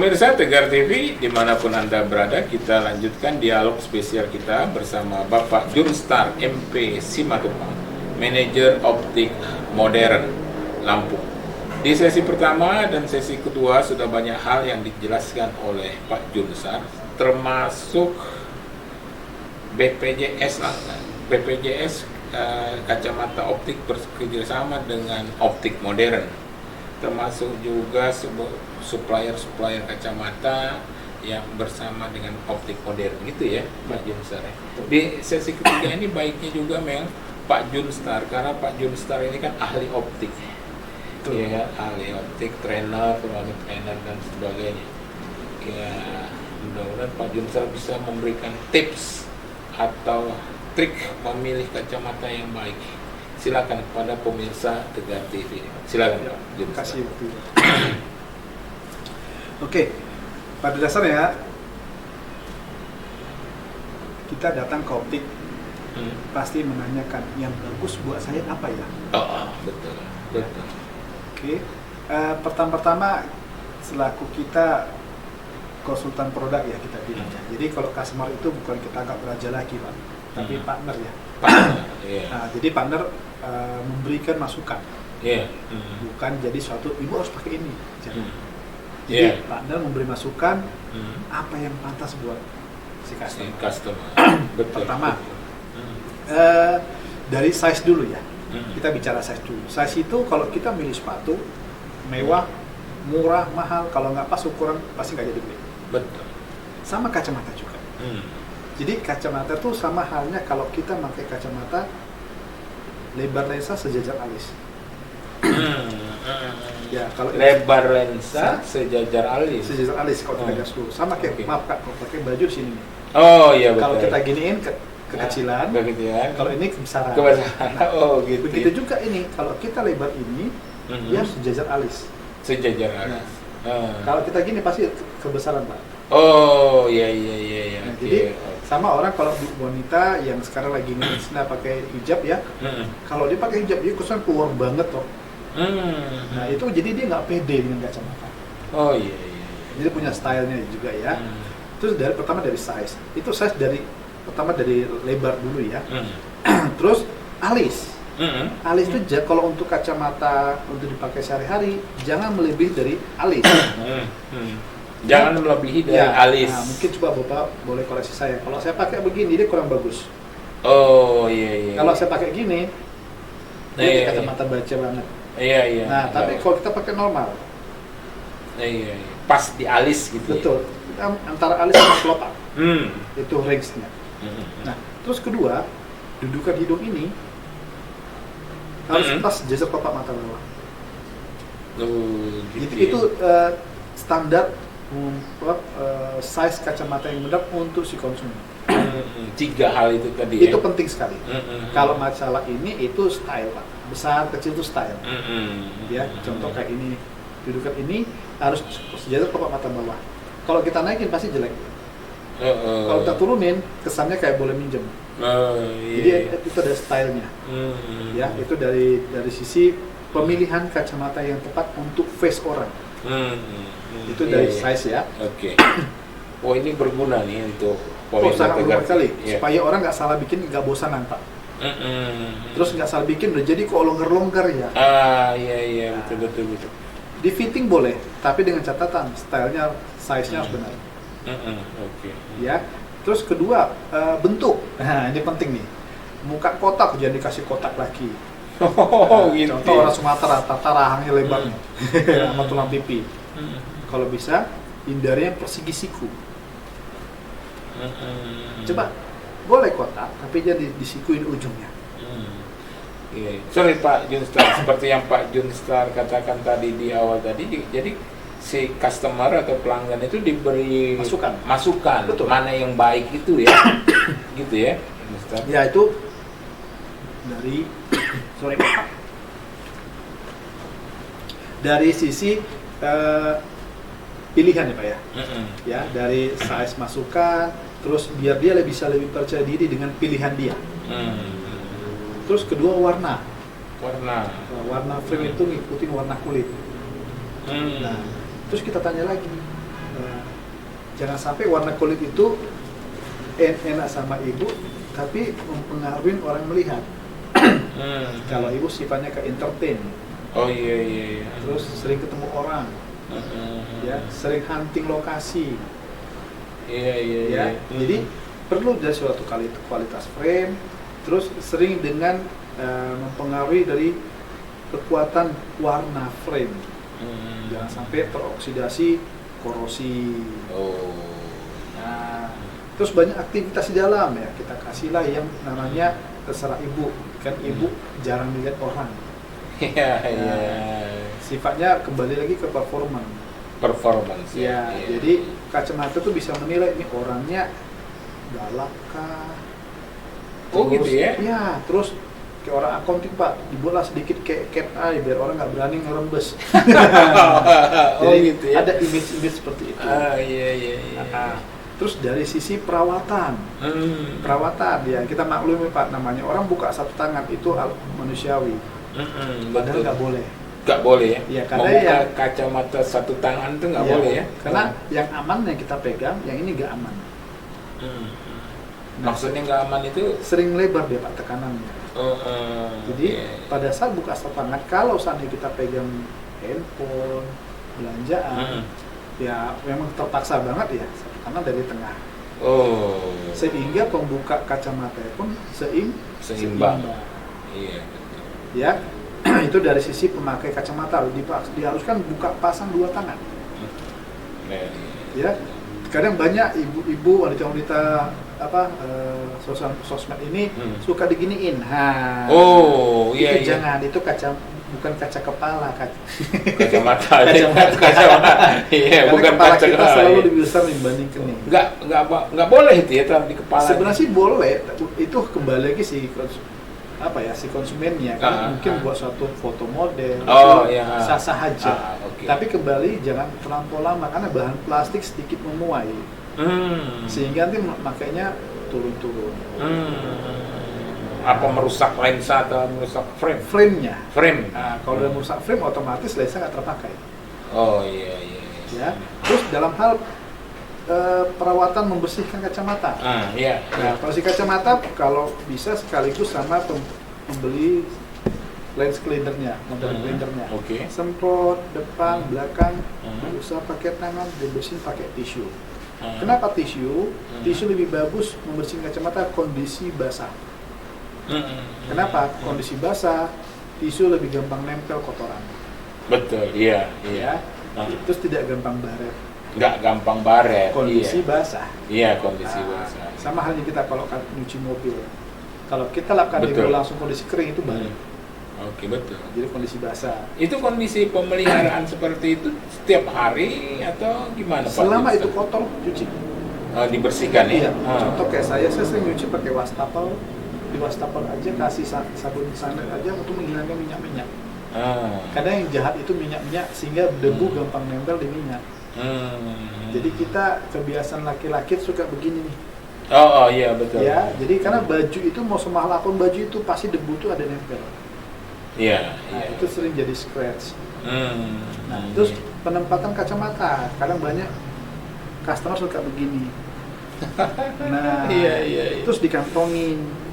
Pemirsa Tegar TV, dimanapun Anda berada, kita lanjutkan dialog spesial kita bersama Bapak Junstar MP Simatupang, Manajer Optik Modern Lampung. Di sesi pertama dan sesi kedua sudah banyak hal yang dijelaskan oleh Pak Junstar, termasuk BPJS kacamata optik bekerjasama dengan optik modern, termasuk juga supplier kacamata yang bersama dengan optik modern gitu ya Pak Junstar. Di sesi ketiga ini baiknya juga Pak Junstar, karena Pak Junstar ini kan ahli optik. Ya, ahli optik, trainer, termasuk trainer dan sebagainya. Ya, mudah-mudahan Pak Junstar bisa memberikan tips atau trik memilih kacamata yang baik. Silakan kepada pemirsa Tegar TV. Silakan Pak Junstar. Terima kasih waktu itu. Oke, pada dasarnya kita datang ke optik pasti menanyakan yang bagus buat saya apa ya? Betul. Oke, pertama selaku kita konsultan produk ya kita bilang. Jadi kalau customer itu bukan kita anggap raja lagi Pak, tapi partner ya. Nah, jadi partner memberikan masukan, bukan jadi suatu ibu harus pakai ini. Jadi partner memberi masukan apa yang pantas buat si customer. Betul. Pertama, dari size dulu ya. Kita bicara size dulu. Size itu kalau kita milih sepatu mewah, murah, mahal, kalau nggak pas ukuran pasti nggak jadi beli. Betul. Sama kacamata juga. Jadi kacamata tuh sama halnya kalau kita pakai kacamata lebar lensa sejajar alis. Ya, kalau lebar lensa sejajar alis. Sejajar alis kalau kita gas dulu. Sama kayak maaf Kak, kalau pakai baju sini nih. Oh iya betul. Kalau kita giniin kekecilan, kalau ini kebesaran. Oh gitu. Begitu juga ini, kalau kita lebar ini, dia sejajar alis. Sejajar alis. Kalau kita gini pasti kebesaran Pak. Oh iya. Nah, jadi sama orang kalau wanita yang sekarang lagi nggak pakai hijab ya, kalau dia pakai hijab dia kesan keluar banget toh. Nah itu jadi dia nggak pede dengan kacamata. Oh iya. Jadi punya stylenya juga ya. Terus pertama dari size. Itu size pertama dari lebar dulu ya. Terus alis. Alis itu kalau untuk kacamata untuk dipakai sehari-hari jangan melebihi dari alis. Jangan melebihi dari alis. Nah, mungkin coba Bapak boleh koreksi saya. Kalau saya pakai begini dia kurang bagus. Oh iya. Kalau saya pakai gini, dia kacamata baca banget. Iya. Nah, tapi kalau kita pakai normal. Iya. Pas di alis gitu. Betul. Kita antara alis sama kelopak. Itu range-nya. Nah, terus kedua, dudukan hidung ini harus pas jajar kelopak mata bawah. Gitu itu standar size kacamata yang benar untuk si konsumen. 3 hal itu tadi. Itu penting sekali. Kalau masalah ini itu style Pak. Besar kecil itu style. Ya, contoh kayak ini, dudukan ini harus sejajar kelopak mata bawah. Kalau kita naikin pasti jelek. Kalau kita turunin kesannya kayak boleh minjem. Jadi itu ada stylenya. Ya, itu dari sisi pemilihan kacamata yang tepat untuk face orang. Itu dari size ya. Oke. Oh ini berguna nih untuk sangat berguna sekali. Supaya orang nggak salah bikin, nggak bosanan Pak. Terus nggak salah bikin udah jadi kok longgar-longgar ya. Iya betul. Di fitting boleh, tapi dengan catatan stylenya, size-nya harus benar. Oke. Ya. Terus kedua bentuk. Nah ini penting nih. Muka kotak jangan dikasih kotak lagi. Gitu. Contoh orang Sumatera, tata rahangnya lebarnya, sama tulang pipi. Kalau bisa hindari yang persegi siku. Coba boleh kotak, tapi jangan disikuin ujungnya. Sorry Pak Junstar, seperti yang Pak Junstar katakan tadi di awal tadi, jadi si customer atau pelanggan itu diberi masukan. Betul. Mana yang baik itu ya. Gitu ya Junstar. Ya itu dari sisi pilihan ya Pak ya. Ya, dari size masukan, terus biar dia bisa lebih percaya diri dengan pilihan dia. Terus kedua warna. Warna frame itu ngikutin warna kulit. Nah, terus kita tanya lagi, jangan sampai warna kulit itu enak sama ibu tapi mempengaruhi orang melihat. Kalau ibu sifatnya ke entertain, oh iya. terus sering ketemu orang, ya sering hunting lokasi, iya. Jadi perlu dari suatu kali kualitas frame, terus sering dengan mempengaruhi dari kekuatan warna frame, jangan sampai teroksidasi, korosi. Nah, terus banyak aktivitas di dalam ya, kita kasihlah yang namanya terserah ibu, kan ibu jarang dilihat orang. Iya. Sifatnya kembali lagi ke performance. Ya. Jadi kacamata tuh bisa menilai ini orangnya galak kah? Oh gitu ya? Ya, terus kayak orang accounting Pak, dibuatlah sedikit kayak cat eye biar orang nggak berani ngerembes. Oh gitu ya? Ada image-image seperti itu. Iya. Terus dari sisi perawatan, ya kita maklumi Pak, namanya orang buka satu tangan itu manusiawi, padahal nggak boleh. Nggak boleh ya? Iya, karena membuka kacamata satu tangan itu nggak boleh ya? Karena yang aman yang kita pegang, yang ini nggak aman. Maksudnya nggak aman itu? Sering lebar dia Pak tekanannya. Jadi pada saat buka satu tangan, kalau seandainya kita pegang handphone, belanjaan, ya memang terpaksa banget ya satu tangan dari tengah. Sehingga pembuka kacamata pun seimbang. Iya. Ya, itu dari sisi pemakai kacamata diharuskan buka pasang dua tangan. Ya, kadang banyak ibu-ibu wanita-wanita sosmed ini suka diginiin. Iya. Jangan, itu bukan kaca kepala, kacamata. Iya, bukan kepala kaca kita selalu lebih besar dibandingkan ini. Nggak boleh itu ya taruh di kepala. Sebenarnya sih boleh, itu kembali lagi si konsumennya kan mungkin buat suatu foto model, sah-sah aja. Tapi kembali jangan terlampau lama karena bahan plastik sedikit memuai, sehingga nanti makanya turun-turun. Apa merusak lensa atau merusak frame? Frame-nya. Nah, kalau udah merusak frame, otomatis lensa nggak terpakai. Iya. Ya. Terus dalam hal perawatan membersihkan kacamata. Iya. Nah, kalau si kacamata kalau bisa sekaligus sama pembeli lens cleanernya, model cleanernya. Semprot depan, belakang, nggak usah pakai tangan, dibersihin pakai tisu. Kenapa tisu? Tisu lebih bagus membersihkan kacamata kondisi basah. Kenapa? Kondisi basah, tisu lebih gampang nempel kotoran. Betul, iya. Terus tidak gampang baret. Nggak gampang baret. Kondisi basah. Iya, kondisi basah. Sama halnya kita kalau nyuci mobil. Kalau kita lakukan itu langsung kondisi kering itu baret. Oke, betul. Jadi kondisi basah. Itu kondisi pemeliharaan seperti itu setiap hari atau gimana Pak? Selama itu kotor, cuci. Dibersihkan ya? Iya. Contoh kayak saya sering nyuci pakai wastafel. Di wastafel aja kasih sabun sunlight aja untuk menghilangkan minyak-minyak. Kadang yang jahat itu minyak-minyak sehingga debu gampang nempel di minyak. Jadi kita kebiasaan laki-laki suka begini nih. Iya betul. Ya, jadi karena baju itu mau semahal apapun baju itu pasti debu itu ada nempel. Iya. Itu sering jadi scratch. Nah, terus penempatan kacamata, kadang banyak customer suka begini. Nah, iya. Terus dikantongin.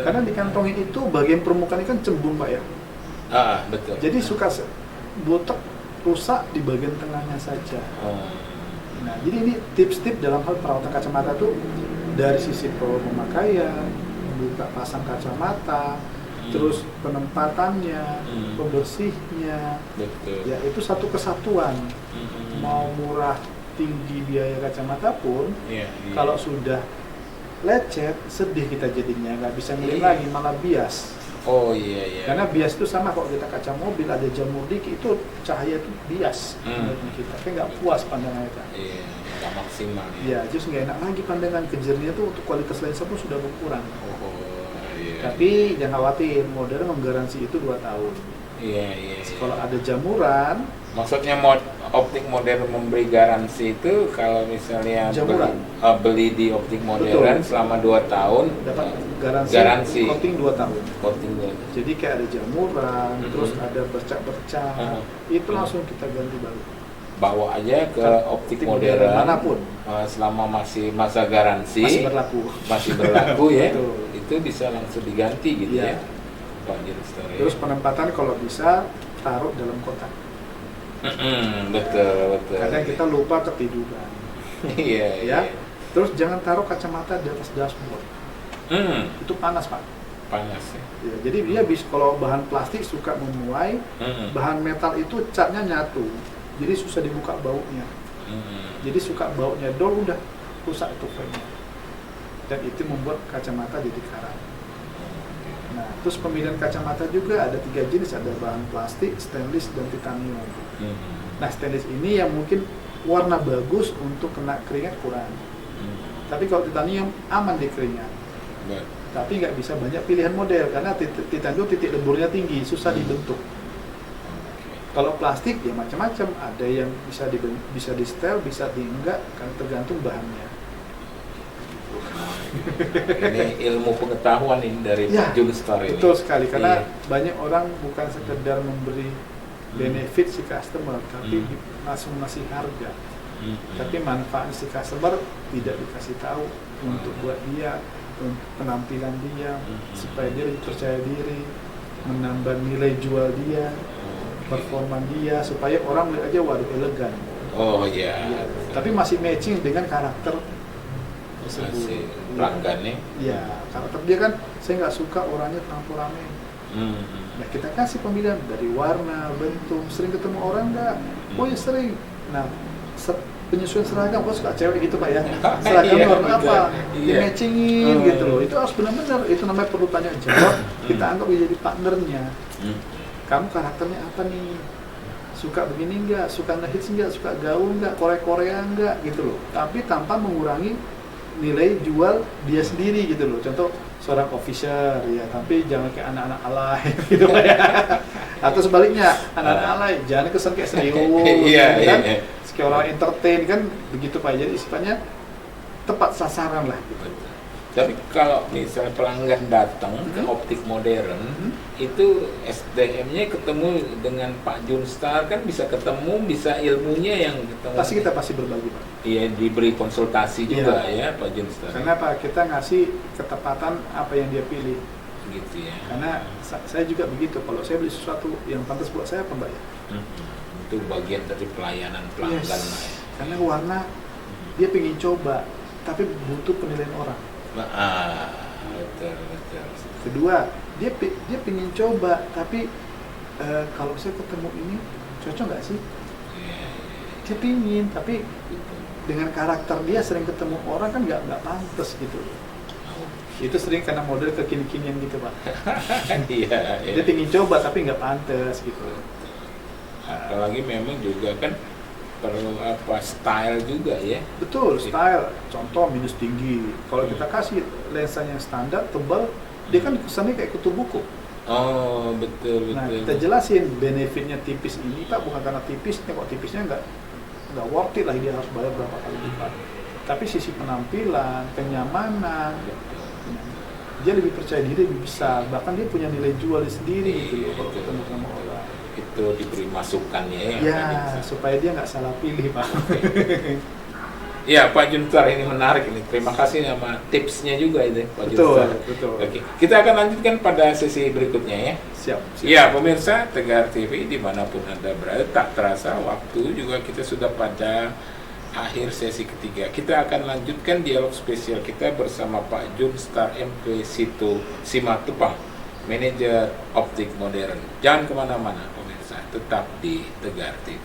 Karena dikantongin itu bagian permukaan kan cembung Pak ya. Betul. Jadi suka botak rusak di bagian tengahnya saja. Nah, jadi ini tips-tips dalam hal perawatan kacamata tuh dari sisi pemakaian, membuka pasang kacamata, terus penempatannya, pembersihnya. Betul. Ya itu satu kesatuan. Mau murah tinggi biaya kacamata pun, kalau sudah lecet, sedih kita jadinya, nggak bisa ngeliat lagi, malah bias. Iya. Karena bias itu sama kalau kita kaca mobil ada jamur dikit itu cahaya itu bias kita, tapi nggak puas pandangan kita. Iya, nggak maksimal. Iya, just nggak enak lagi pandangan, kejernihan tuh untuk kualitas lensa pun sudah berkurang. Iya. Tapi jangan khawatir, modern menggaransi itu 2 tahun. Iya. Kalau ada jamuran, maksudnya optik modern memberi garansi itu kalau misalnya beli di optik modern selama 2 tahun dapat garansi coating 2 tahun. Jadi kayak ada jamuran, terus ada bercak-bercak, itu langsung kita ganti baru. bawa aja ke optik Optik modern modern manapun. selama masih masa garansi Masih berlaku. ya. Betul. Itu bisa langsung diganti gitu Iya. ya Pak Junstar. Terus penempatan kalau bisa taruh dalam kotak. Betul. Kadang kita lupa ketiduran. Iya. Ya. Terus jangan taruh kacamata di atas dashboard. Itu panas, Pak. Panas ya. Ya, jadi dia bisa, kalau bahan plastik suka memuai, bahan metal itu catnya nyatu. Jadi susah dibuka baunya. Jadi suka baunya dol, udah rusak itu frame-nya. Dan itu membuat kacamata jadi karat. Nah, terus pemilihan kacamata juga ada 3 jenis, ada bahan plastik, stainless, dan titanium. Nah, stainless ini yang mungkin warna bagus untuk kena keringat kurang. Tapi kalau titanium aman di keringat. Tapi nggak bisa banyak pilihan model karena titanium titik lenburnya tinggi, susah dibentuk. Kalau plastik ya macam-macam, ada yang bisa di setel, bisa di enggak, kan tergantung bahannya. Ini ilmu pengetahuan ini dari Ya, Pak Junstar ini. Betul sekali, karena Iya. banyak orang bukan sekedar memberi benefit si customer, tapi langsung ngasih harga. Tapi manfaat si customer tidak dikasih tahu untuk buat dia, untuk penampilan dia, supaya dia lebih percaya diri, menambah nilai jual dia, performa dia, supaya orang melihat aja waduh elegan. Oh iya. Ya, tapi masih matching dengan karakter tersebut. Masih pelanggannya. Ya, karakter dia kan, saya nggak suka orangnya temperamen. Nah, kita kasih pemilihan dari warna, bentuk. Sering ketemu orang nggak? Oh ya sering. Nah, penyesuaian seragam, kok suka cewek gitu Pak ya? Seragamnya Iya, warna betul. apa? Iya. Di-matchingin gitu loh. Itu harus benar-benar. Itu namanya perlu tanya jawab. Kita anggap dia jadi partnernya. Kamu karakternya apa nih? Suka begini nggak? Suka ngehits nggak? Suka gaun nggak? Korea nggak? Gitu loh. Tapi tanpa mengurangi nilai jual dia sendiri gitu loh. Contoh seorang officer ya, tapi jangan kayak anak-anak alay gitu ya. Atau sebaliknya, anak-anak alay jangan kesan kayak serius Iya, kan? iya. Kayak orang entertain kan begitu Pak. Jadi sifatnya tepat sasaran lah gitu. Tapi kalau misalnya pelanggan datang ke optik modern, itu SDM-nya ketemu dengan Pak Junstar kan bisa ketemu, bisa ilmunya yang ketemu. Kita pasti berbagi Pak. Iya, diberi konsultasi juga ya Pak Junstar. Karena Pak, kita ngasih ketepatan apa yang dia pilih. Gitu ya. Karena saya juga begitu. Kalau saya beli sesuatu yang pantas buat saya, apa Mbak ya? Itu bagian dari pelayanan pelanggan lah ya. Karena warna dia pengen coba, tapi butuh penilaian orang. Betul. Kedua, dia pengen coba, tapi kalau saya ketemu ini cocok nggak sih? Dia pingin, tapi dengan karakter dia sering ketemu orang kan nggak pantas gitu. Itu sering karena model kekini-kinian gitu Pak. Iya. Dia pengen coba tapi nggak pantas gitu. Apalagi memang juga kan perlu style juga ya. Betul, style. Contoh minus tinggi. Kalau kita kasih lensa yang standar, tebal, dia kan kesannya kayak kutu buku. Oh, betul. Nah, kita jelasin benefitnya tipis ini Pak, bukan karena tipisnya, kok tipisnya nggak worth it lah, dia harus bayar berapa kali lipat. Tapi sisi penampilan, kenyamanan, dia lebih percaya diri, lebih besar. Bahkan dia punya nilai jual sendiri gitu loh kalau ketemu sama orang. Itu diberi masukannya Ya, supaya dia nggak salah pilih Pak. Ya Pak Junstar, ini menarik ini. Terima kasih sama tipsnya juga itu Pak Junstar. Betul. Oke, kita akan lanjutkan pada sesi berikutnya ya. Siap. Ya pemirsa Tegar TV dimanapun Anda berada, tak terasa waktu juga kita sudah pada akhir sesi ketiga. Kita akan lanjutkan dialog spesial kita bersama Pak Junstar MP Simatupang, manajer optik modern. Jangan kemana-mana pemirsa, tetap di Tegar TV.